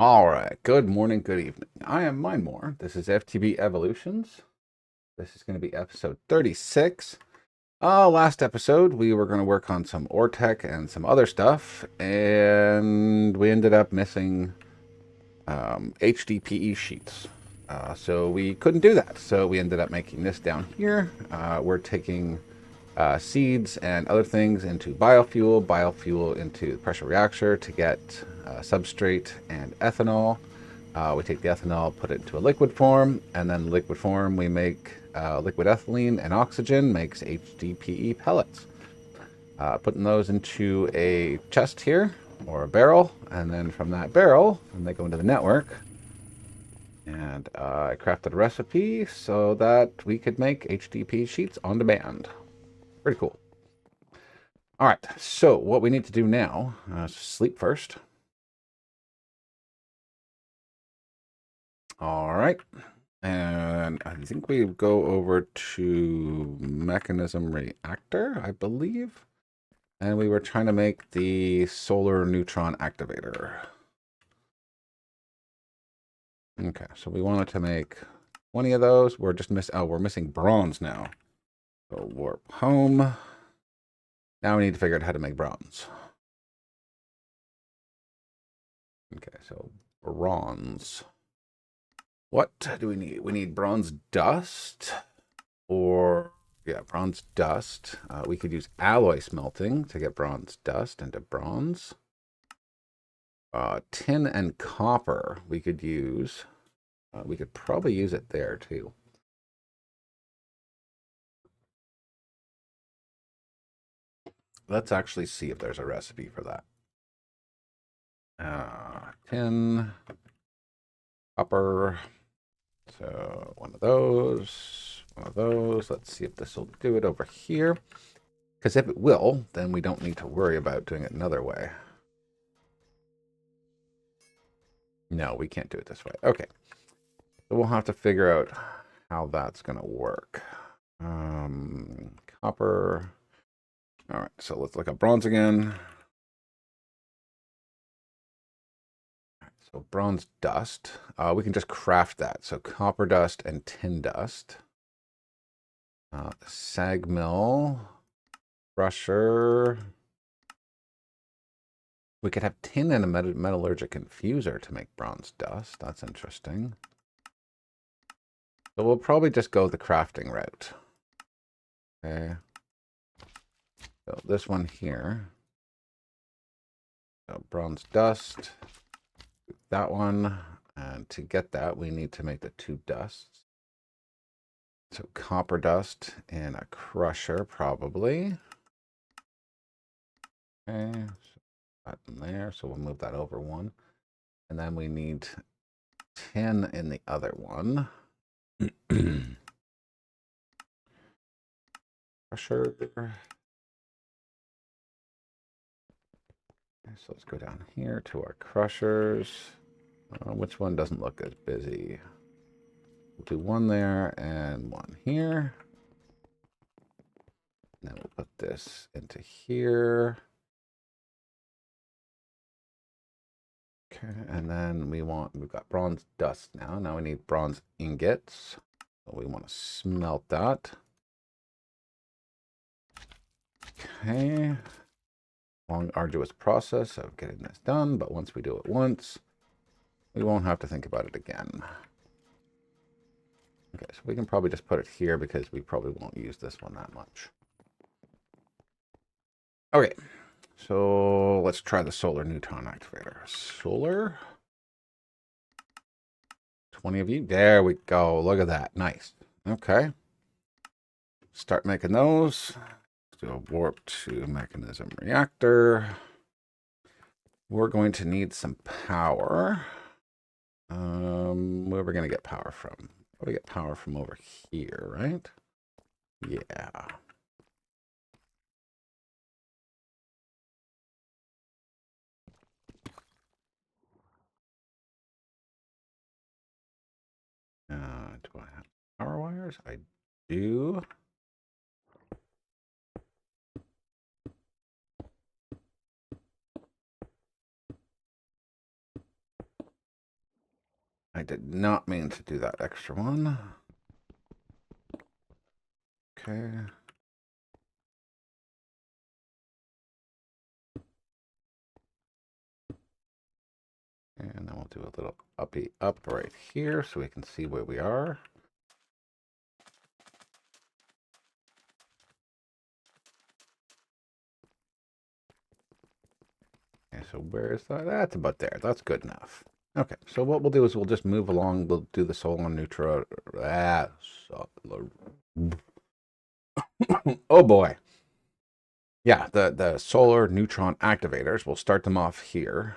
All right. Good morning, good evening. I am Mindmore. This is FTB Evolutions. This is going to be episode 36. Last episode, we were going to work on some ore tech and some other stuff, and we ended up missing HDPE sheets. So we couldn't do that. So we ended up making this down here. We're taking seeds and other things into biofuel into the pressure reactor to get substrate and ethanol. We take the ethanol, put it into a liquid form, and then liquid form we make liquid ethylene and oxygen makes HDPE pellets. Putting those into a chest here or a barrel, and then from that barrel, and they go into the network. And I crafted a recipe so that we could make HDPE sheets on demand. Pretty cool. All right, so what we need to do now is sleep first. All right, and I think we go over to mechanism reactor, I believe. And we were trying to make the solar neutron activator. Okay, so we wanted to make 20 of those. We're just we're missing bronze now. So warp home. Now we need to figure out how to make bronze. Okay, so bronze. What do we need? We need bronze dust, or yeah, bronze dust. We could use alloy smelting to get bronze dust into bronze. Tin and copper we could use. We could probably use it there too. Let's actually see if there's a recipe for that. Tin, copper. So one of those, one of those. Let's see if this will do it over here. Because if it will, then we don't need to worry about doing it another way. No, we can't do it this way. Okay. So we'll have to figure out how that's going to work. Copper. All right, so let's look up bronze again. So bronze dust. We can just craft that. So copper dust and tin dust. Sag mill. Crusher. We could have tin and a metallurgic infuser to make bronze dust. That's interesting. So we'll probably just go the crafting route. Okay. So this one here. So bronze dust. That one. And to get that, we need to make the two dusts. So copper dust and a crusher, probably. Okay. So that in there. So we'll move that over one. And then we need tin in the other one. Crusher. So let's go down here to our crushers. Which one doesn't look as busy? We'll do one there and one here. And then we'll put this into here. Okay, and then we've got bronze dust now. Now we need bronze ingots. So we want to smelt that. Okay. Long, arduous process of getting this done, but once we do it once, we won't have to think about it again. Okay, so we can probably just put it here because we probably won't use this one that much. Okay, so let's try the solar neutron activator. Solar. 20 of you. There we go. Look at that. Nice. Okay. Start making those. Do a warp to mechanism reactor. We're going to need some power. Where are we going to get power from? We get power from over here, right? Yeah. Do I have power wires? I do. I did not mean to do that extra one. Okay. And then we'll do a little uppy up right here so we can see where we are. Okay, so where is that? That's about there. That's good enough. Okay, so what we'll do is we'll just move along. We'll do the solar neutral. Oh boy. Yeah, the solar neutron activators. We'll start them off here.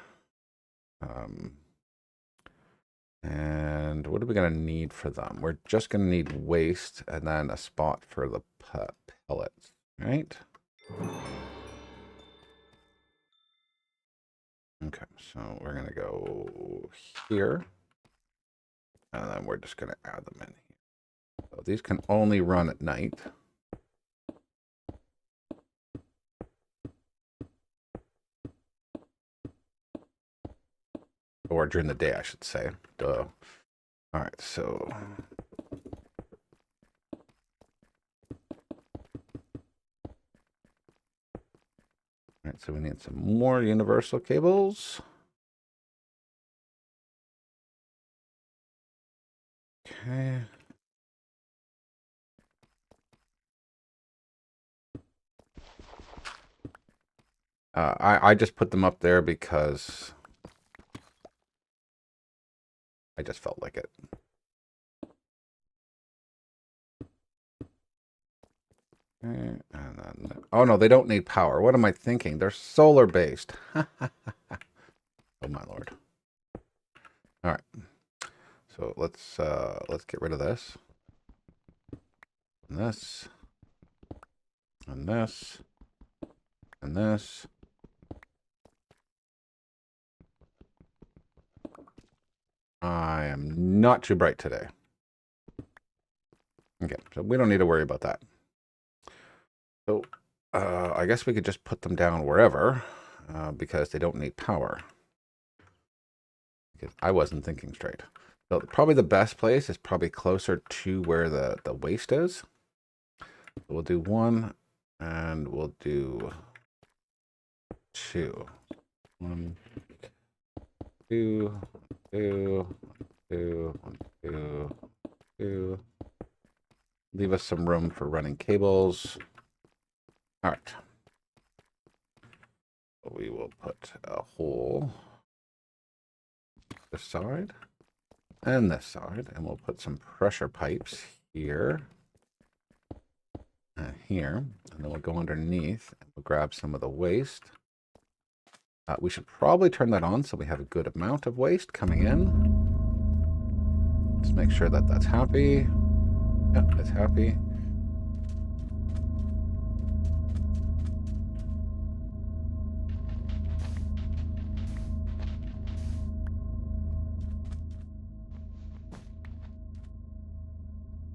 And what are we going to need for them? We're just going to need waste and then a spot for the pellets, right? Okay, so we're going to go here. And then we're just going to add them in here. So these can only run at night. Or during the day, I should say. Duh. All right, so... All right, so we need some more universal cables. Okay. I just put them up there because I just felt like it. Okay, and then, oh no, they don't need power. What am I thinking? They're solar based. Oh my lord. All right. So let's get rid of this. And this. And this. And this. I am not too bright today. Okay, so we don't need to worry about that. So I guess we could just put them down wherever because they don't need power. Because I wasn't thinking straight. So probably the best place is probably closer to where the waste is. We'll do 1 and we'll do 2. 1, 2, 2, 2, 2, 2. Leave us some room for running cables. All right. We will put a hole this side and this side, and we'll put some pressure pipes here and here, and then we'll go underneath and we'll grab some of the waste. We should probably turn that on so we have a good amount of waste coming in. Let's make sure that that's happy. Yep, it's happy.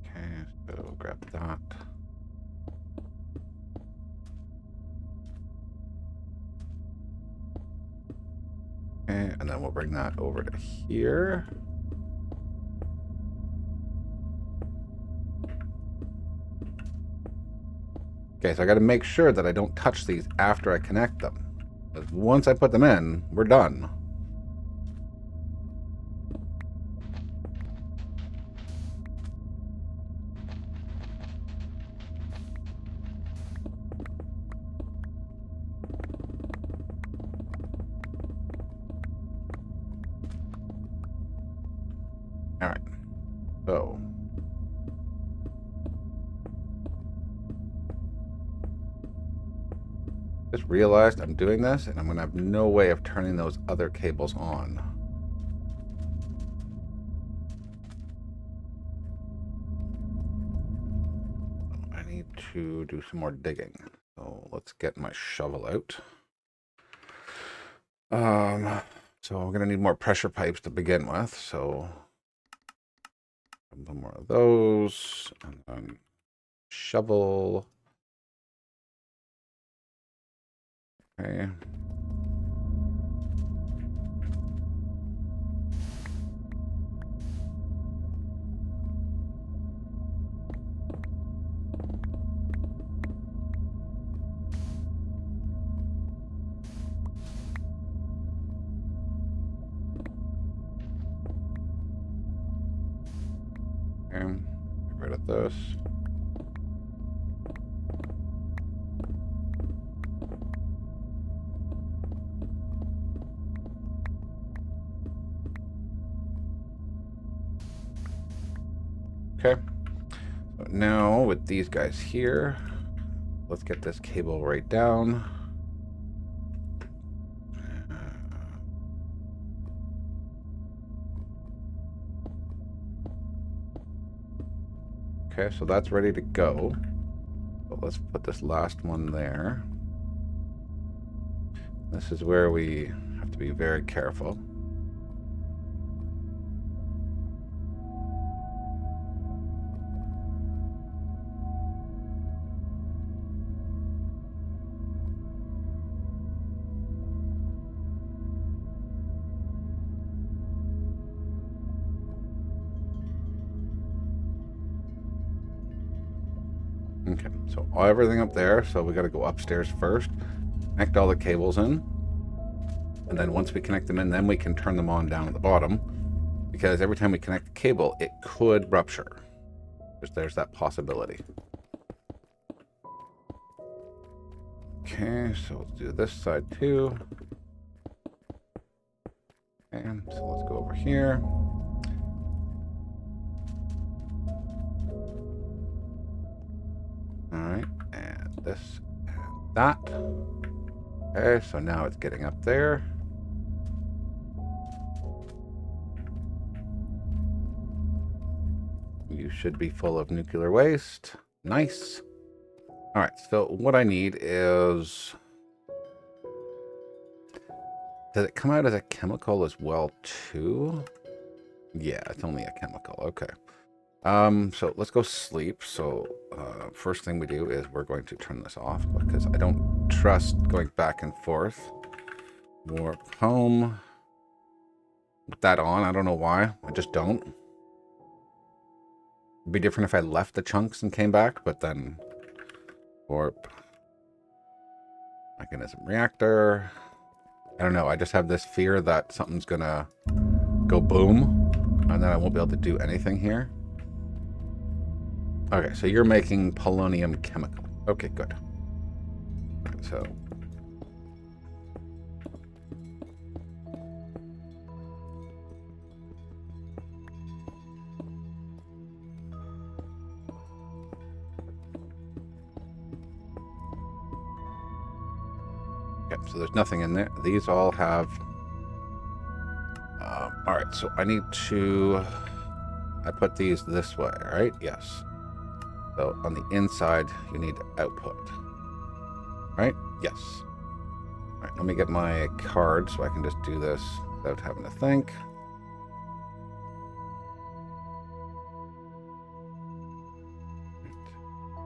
Okay, so we'll grab that. Okay, and then we'll bring that over to here. Okay, so I got to make sure that I don't touch these after I connect them. Because once I put them in, we're done. All right, so just realized I'm doing this and I'm going to have no way of turning those other cables on. I need to do some more digging. So let's get my shovel out. So we're going to need more pressure pipes to begin with. So a little more of those, and then shovel. Okay. Okay, get rid of this. Okay, so now with these guys here, let's get this cable right down. Okay, so that's ready to go. So let's put this last one there. This is where we have to be very careful. Okay, so everything up there, so we got to go upstairs first, connect all the cables in, and then once we connect them in, then we can turn them on down at the bottom, because every time we connect the cable, it could rupture. There's that possibility. Okay, so let's do this side too. And so let's go over here. Alright, and this and that. Okay, so now it's getting up there. You should be full of nuclear waste. Nice. Alright, so what I need is... Does it come out as a chemical as well too? Yeah, it's only a chemical. Okay. So let's go sleep. So first thing we do is we're going to turn this off because I don't trust going back and forth. Warp home. With that on, I don't know why. I just don't. It'd be different if I left the chunks and came back, but then warp mechanism reactor. I don't know. I just have this fear that something's gonna go boom and then I won't be able to do anything here. Okay, so you're making polonium chemical. Okay, good. So okay, so there's nothing in there. These all have all right, so I need to I put these this way, right? Yes. So on the inside, you need output, right? Yes. All right, let me get my card so I can just do this without having to think.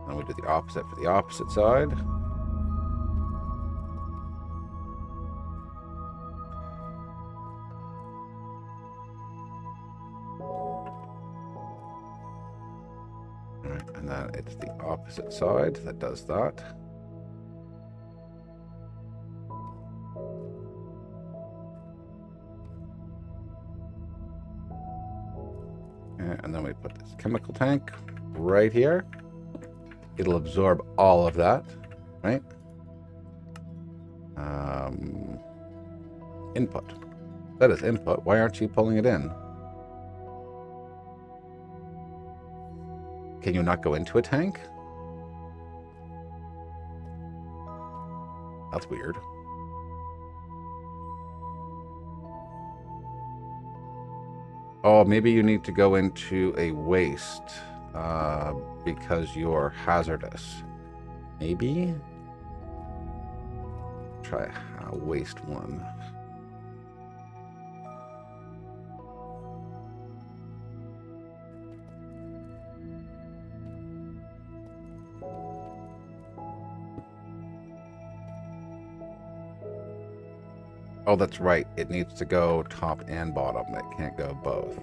Then we do the opposite for the opposite side. And then it's the opposite side that does that. And then we put this chemical tank right here. It'll absorb all of that, right? Input. That is input. Why aren't you pulling it in? Can you not go into a tank? That's weird. Oh, maybe you need to go into a waste because you're hazardous. Maybe? Try waste one. Oh, that's right. It needs to go top and bottom. It can't go both.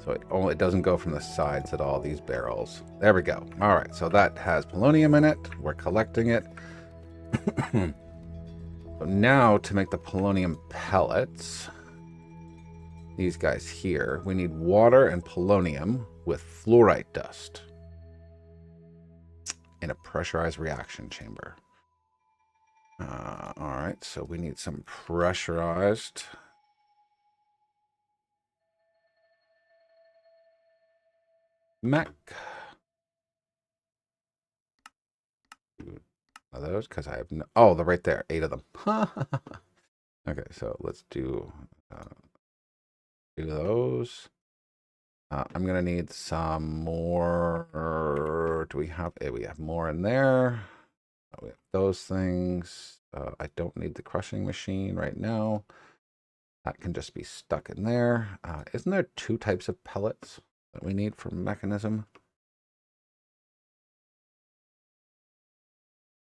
So it doesn't go from the sides at all, these barrels. There we go. All right, so that has polonium in it. We're collecting it. So now to make the polonium pellets, these guys here. We need water and polonium with fluorite dust in a pressurized reaction chamber. All right, so we need some pressurized. Mech. Are those? Because I have no. Oh, they're right there. 8 of them. Okay, so let's do those. I'm gonna need some more. Do we have? We have more in there. We have those things. I don't need the crushing machine right now. That can just be stuck in there. Isn't there 2 types of pellets that we need for mechanism?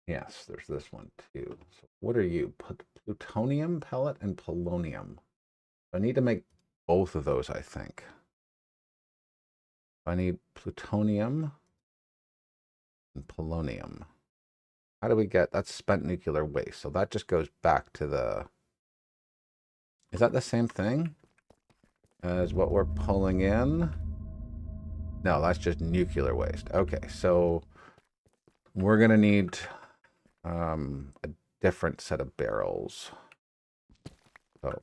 Yes, there's this one too. So what are you? Plutonium pellet and polonium. I need to make both of those, I think. I need plutonium and polonium. How do we get, that's spent nuclear waste. So that just goes back to the, is that the same thing as what we're pulling in? No, that's just nuclear waste. Okay, so we're going to need a different set of barrels. So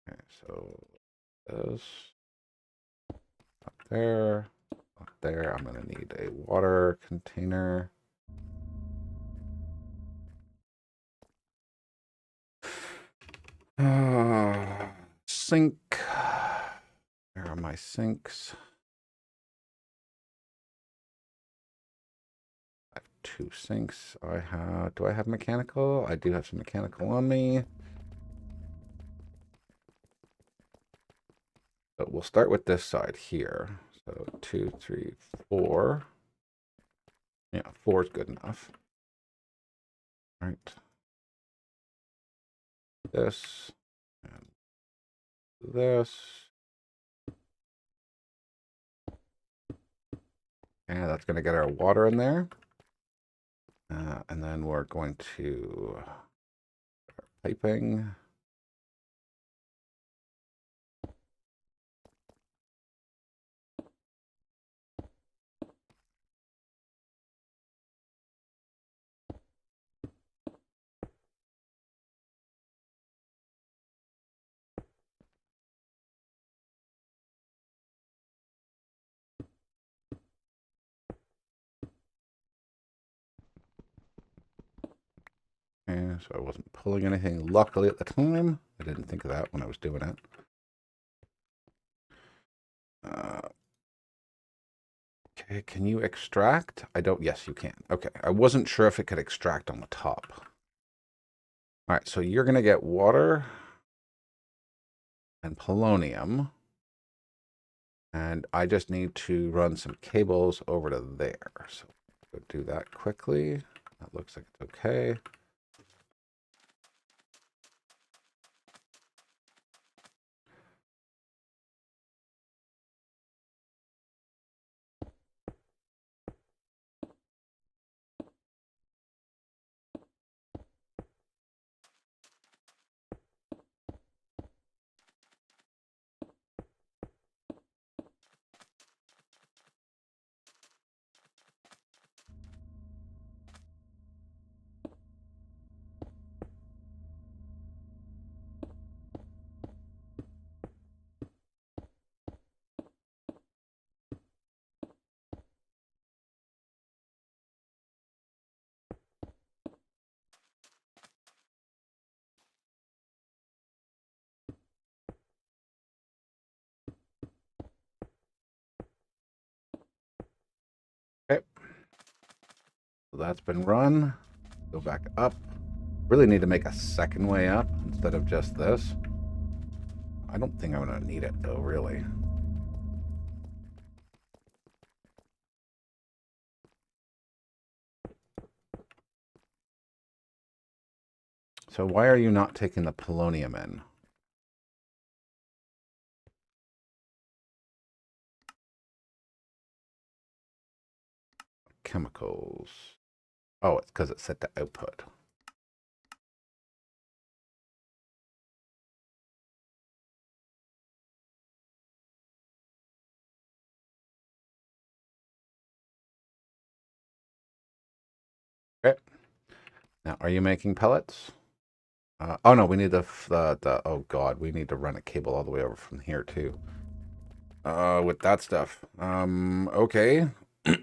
okay, so this up there, up there. I'm going to need a water container. Sink. Where are my sinks? I have 2 sinks. I have. Do I have mechanical? I do have some mechanical on me. But we'll start with this side here. So 2, 3, 4. Yeah, 4 is good enough. All right. This and this. And that's going to get our water in there. And then we're going to start piping. And so I wasn't pulling anything luckily at the time. I didn't think of that when I was doing it. Okay, can you extract? I don't, yes, you can. Okay, I wasn't sure if it could extract on the top. All right, so you're going to get water and polonium. And I just need to run some cables over to there. So we'll do that quickly. That looks like it's okay. Okay, so that's been run. Go back up. Really need to make a second way up instead of just this. I don't think I'm going to need it though, really. So why are you not taking the polonium in? Chemicals. Oh, it's because it's set to output. Okay. Now, are you making pellets? Oh no, we need oh god, we need to run a cable all the way over from here too. With that stuff. Okay.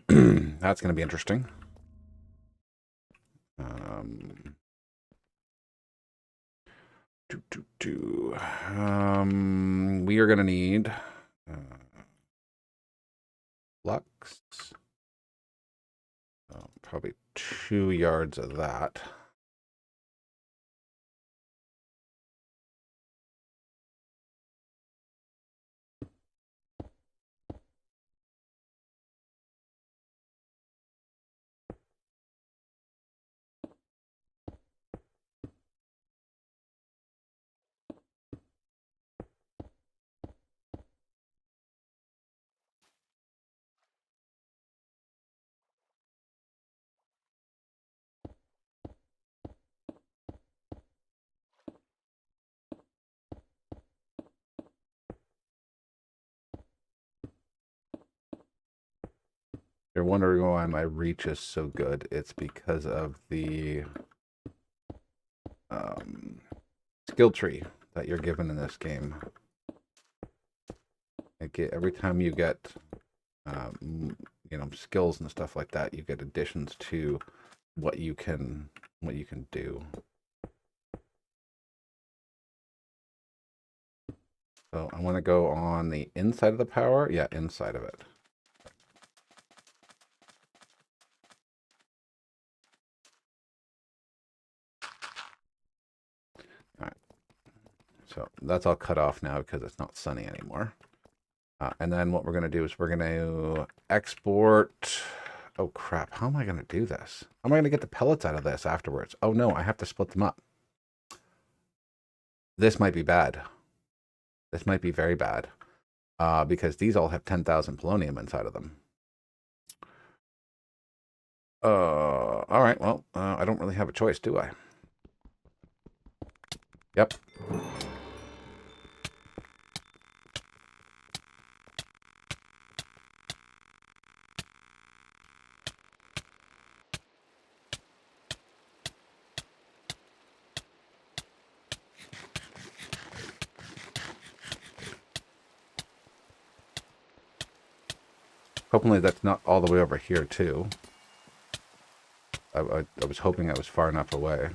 That's gonna be interesting. We are gonna need flux. Probably 2 yards of that. You're wondering why my reach is so good. It's because of the skill tree that you're given in this game. Every time you get, skills and stuff like that, you get additions to what you can do. So I want to go on the inside of the power. Yeah, inside of it. All right. So that's all cut off now because it's not sunny anymore. And then what we're going to do is we're going to export. Oh, crap. How am I going to do this? How am I going to get the pellets out of this afterwards? Oh, no, I have to split them up. This might be bad. This might be very bad. Because these all have 10,000 polonium inside of them. All right. Well, I don't really have a choice, do I? Yep. Hopefully that's not all the way over here, too. I was hoping I was far enough away.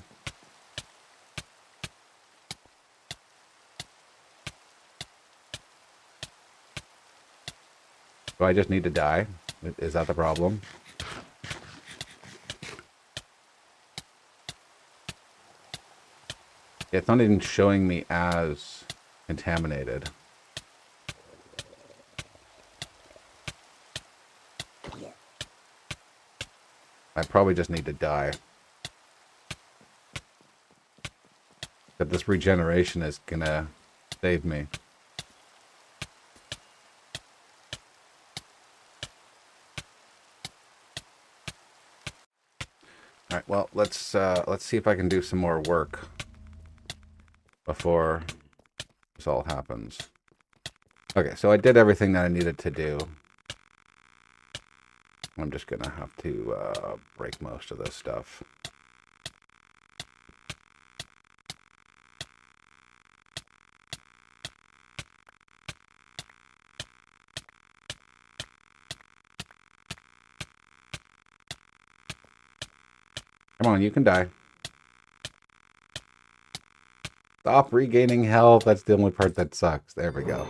Do I just need to die? Is that the problem? It's not even showing me as contaminated. I probably just need to die. But this regeneration is gonna save me. All right, well, let's see if I can do some more work before this all happens. Okay, so I did everything that I needed to do. I'm just gonna have to break most of this stuff. Come on, you can die. Stop regaining health. That's the only part that sucks. There we go.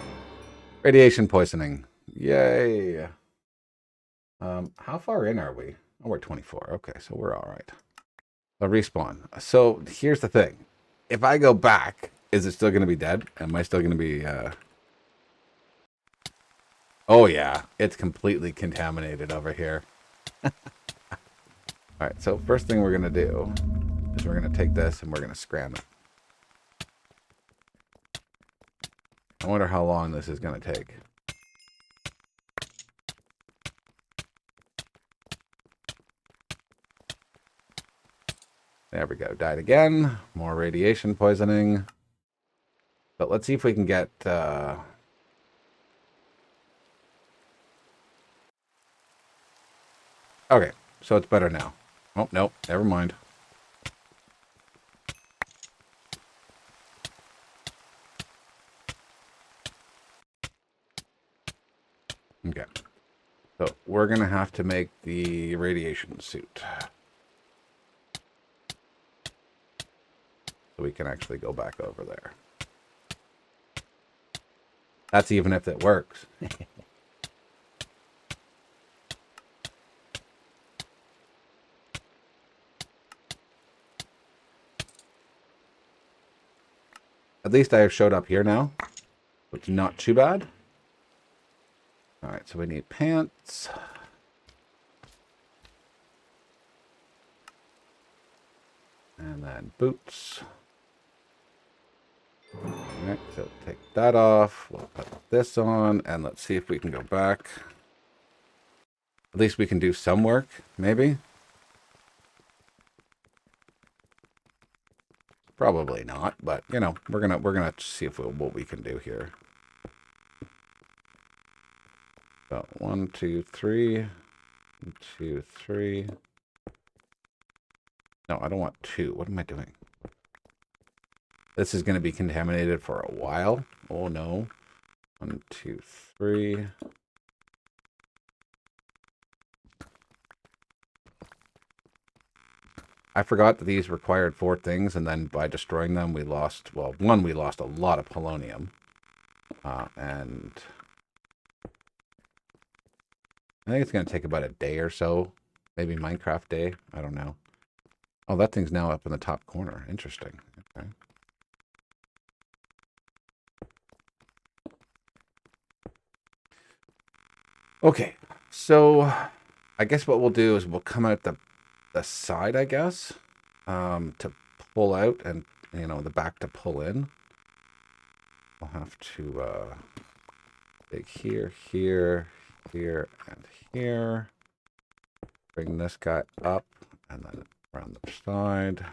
Radiation poisoning. Yay. How far in are we? Oh, we're 24. Okay, so we're all right. A respawn. So here's the thing. If I go back, is it still going to be dead? Am I still going to be... Oh, yeah. It's completely contaminated over here. All right, so first thing we're going to do is we're going to take this and we're going to scram it. I wonder how long this is going to take. There we go. Died again. More radiation poisoning. But let's see if we can get... Okay, so it's better now. Oh, no, never mind. Okay. So we're going to have to make the radiation suit. So we can actually go back over there. That's even if it works. At least I have showed up here now, which is not too bad. All right, so we need pants. And then boots. All right, so take that off. We'll put this on, and let's see if we can go back. At least we can do some work, maybe. Probably not, but you know, we're gonna see if what we can do here. So 1, 2, 3, 1, 2, 3. No, I don't want 2. What am I doing? This is going to be contaminated for a while. Oh no. 1, 2, 3. I forgot that these required 4 things, and then by destroying them, we lost, well, one, we lost a lot of polonium. And I think it's going to take about a day or so. Maybe Minecraft day. I don't know. Oh, that thing's now up in the top corner. Interesting. Okay. Okay. So I guess what we'll do is we'll come out the side, I guess, to pull out, and, you know, the back to pull in. I'll have to dig here, here, here, and here. Bring this guy up, and then around the side.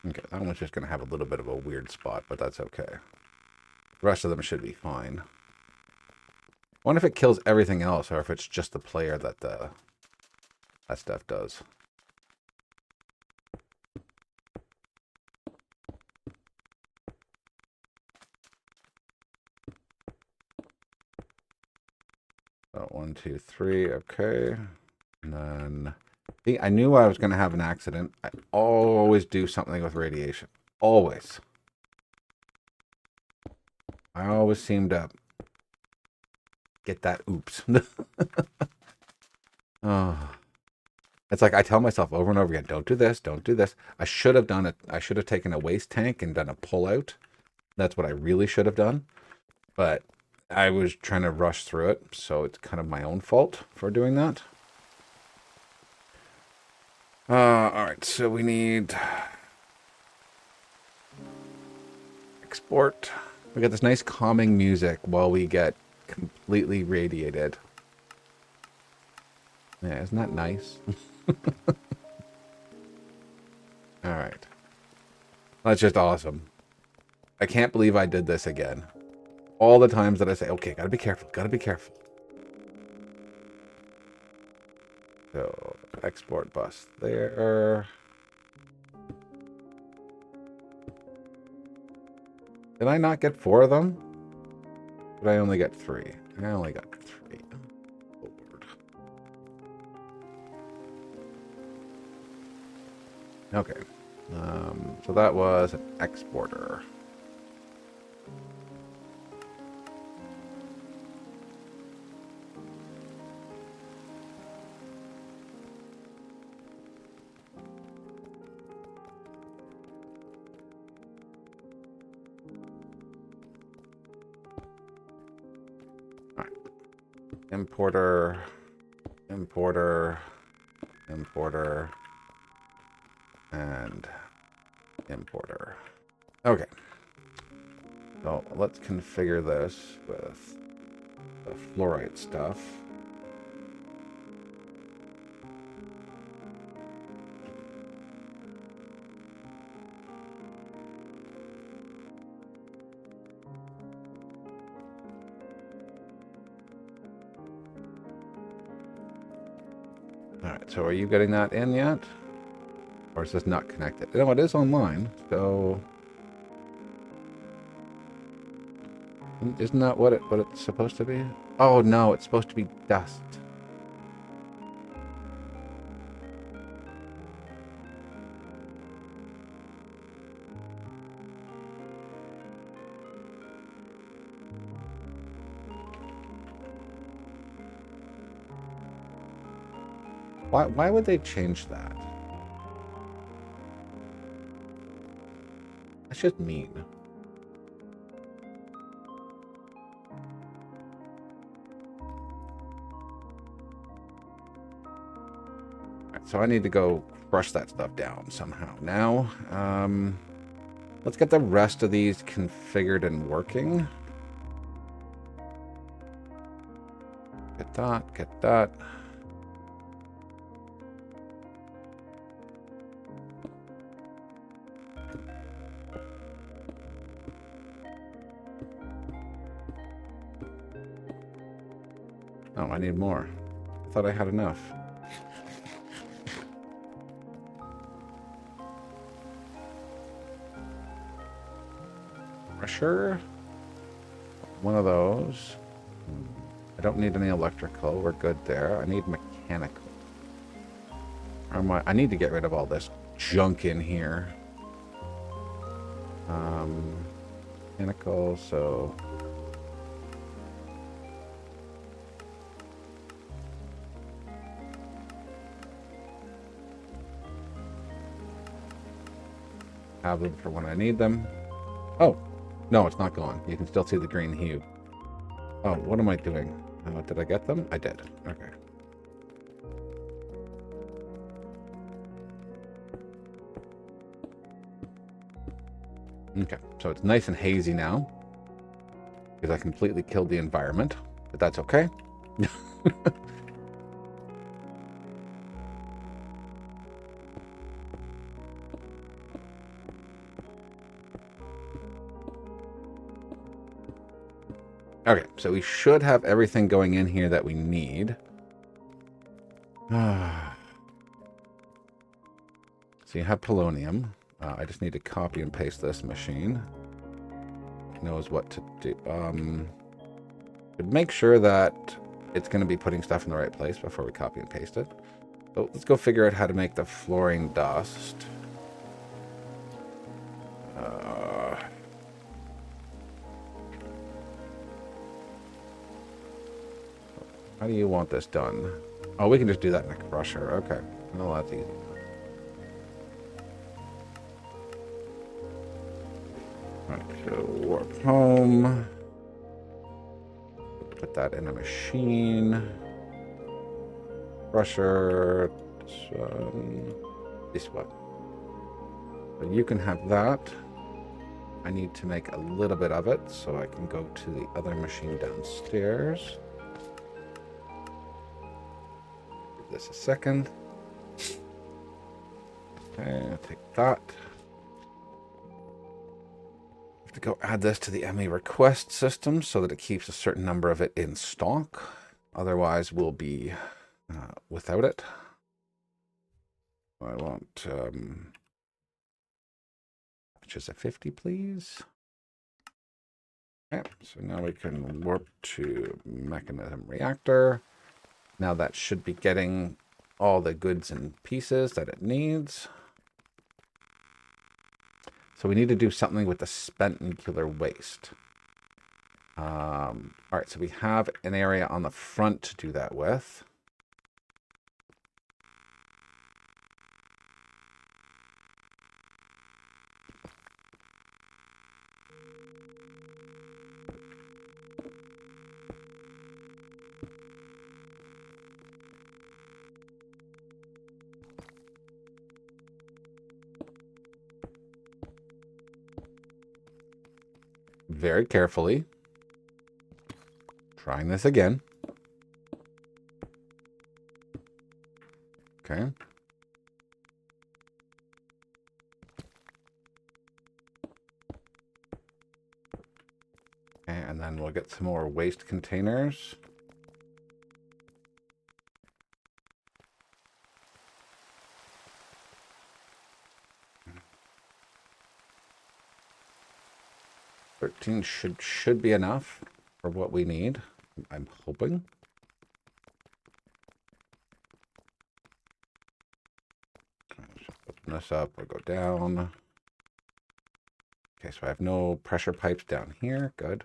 Okay, that one's just going to have a little bit of a weird spot, but that's okay. The rest of them should be fine. I wonder if it kills everything else, or if it's just the player that that stuff does. So 1, 2, 3, okay. And then... See, I knew I was going to have an accident. I always do something with radiation. Always. I always seem to get that oops. Oh. It's like I tell myself over and over again, don't do this, don't do this. I should have done it. I should have taken a waste tank and done a pull out. That's what I really should have done. But I was trying to rush through it, so it's kind of my own fault for doing that. All right, so we need export. We got this nice calming music while we get completely radiated. Yeah, isn't that nice? All right. That's just awesome. I can't believe I did this again. All the times that I say, okay, gotta be careful, gotta be careful. So, export bus there. Did I not get 4 of them? Did I only get 3? I only got 3. Oh, Lord. Okay. So that was an exporter. importer, importer, importer, and importer. Okay. So let's configure this with the fluorite stuff. Alright, so are you getting that in yet? Or is this not connected? No, it is online, so... Isn't that what it's supposed to be? Oh no, it's supposed to be dust. Why would they change that? That's just mean. Right, so I need to go crush that stuff down somehow. Now, let's get the rest of these configured and working. Get that, get that. Oh, I need more. I thought I had enough. Pressure. One of those. I don't need any electrical. We're good there. I need mechanical. I need to get rid of all this junk in here. Mechanical, so... have them for when I need them. Oh, no, it's not gone. You can still see the green hue. Oh, what am I doing? Did I get them? I did. Okay. Okay, so it's nice and hazy now. Because I completely killed the environment. But that's okay. Okay, so we should have everything going in here that we need. So you have polonium. I just need to copy and paste this machine. It knows what to do. But make sure that it's going to be putting stuff in the right place before we copy and paste it. So let's go figure out how to make the fluorine dust. How do you want this done? Oh, we can just do that in a crusher. Okay. Well, that's easy. Alright, so warp home. Put that in a machine. Crusher. This one. So you can have that. I need to make a little bit of it so I can go to the other machine downstairs. Give this a second. Okay, I'll take that. I have to go add this to the ME request system so that it keeps a certain number of it in stock. Otherwise, we'll be without it. I want, which is a 50, please. Okay, so now we can warp to mechanism reactor. Now that should be getting all the goods and pieces that it needs. So we need to do something with the spent nuclear waste. All right, so we have an area on the front to do that with. very carefully. Trying this again. Okay. And then we'll get some more waste containers. Should be enough for what we need. I'm hoping. Open this up. We'll go down. Okay, so I have no pressure pipes down here. Good.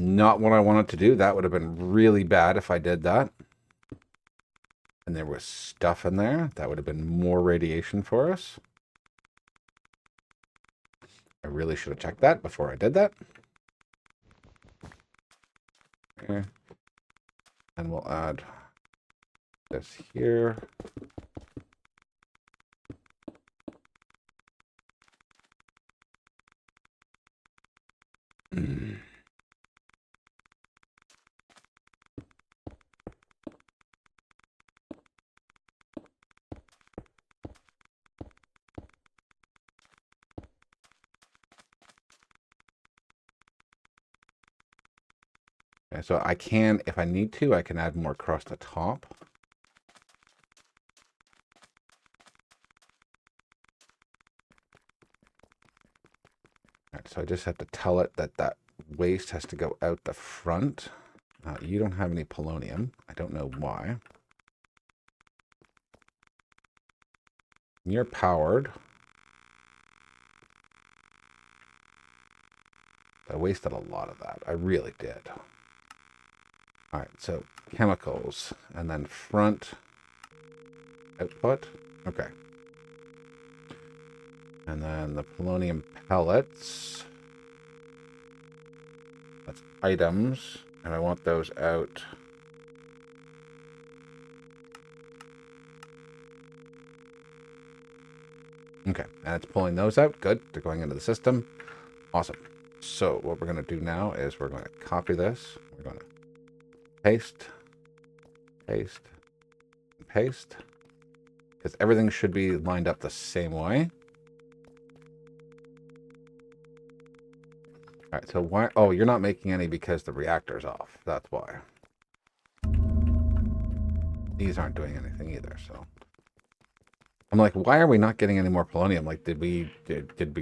Not what I wanted to do. That would have been really bad if I did that. And there was stuff in there. That would have been more radiation for us. I really should have checked that before I did that. Okay. And we'll add this here. Okay, so I can, if I need to, I can add more across the top. All right, so I just have to tell it that that waste has to go out the front. You don't have any polonium. I don't know why. You're powered. I wasted a lot of that. I really did. All right, so chemicals and then front output. Okay. And then the polonium pellets. That's items. And I want those out. Okay, and it's pulling those out. Good. They're going into the system. Awesome. So what we're going to do now is we're going to copy this. We're going to paste, paste, paste. Because everything should be lined up the same way. All right, so why? Oh, you're not making any because the reactor's off. That's why. These aren't doing anything either, so. I'm like, why are we not getting any more polonium? Like, did we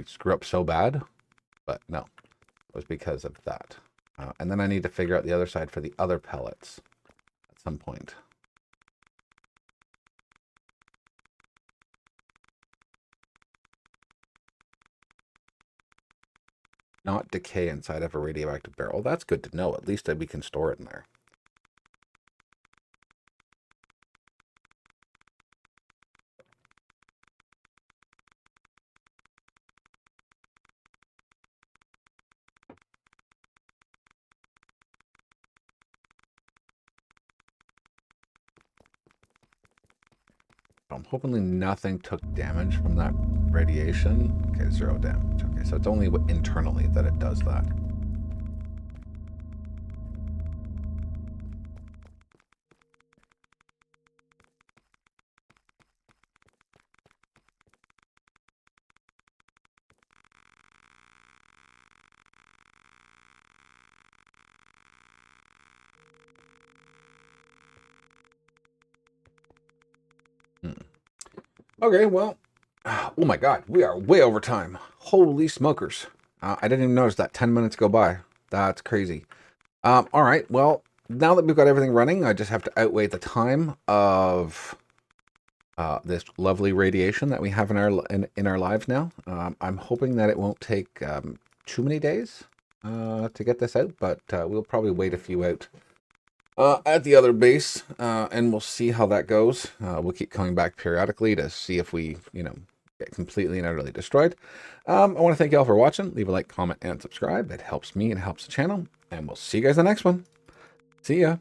screw up so bad? But no, it was because of that. And then I need to figure out the other side for the other pellets at some point. Not decay inside of a radioactive barrel. That's good to know. At least that we can store it in there. I'm hoping nothing took damage from that radiation. Okay, 0 damage. Okay, so it's only internally that it does that. Okay, well, oh my God, we are way over time. Holy smokers. I didn't even notice that 10 minutes go by. That's crazy. All right, well, now that we've got everything running, I just have to outweigh the time of this lovely radiation that we have in our lives now. I'm hoping that it won't take too many days to get this out, but we'll probably wait a few out at the other base, and we'll see how that goes. We'll keep coming back periodically to see if we, get completely and utterly destroyed. I want to thank you all for watching. Leave a like, comment, and subscribe. It helps me and helps the channel. And we'll see you guys in the next one. See ya.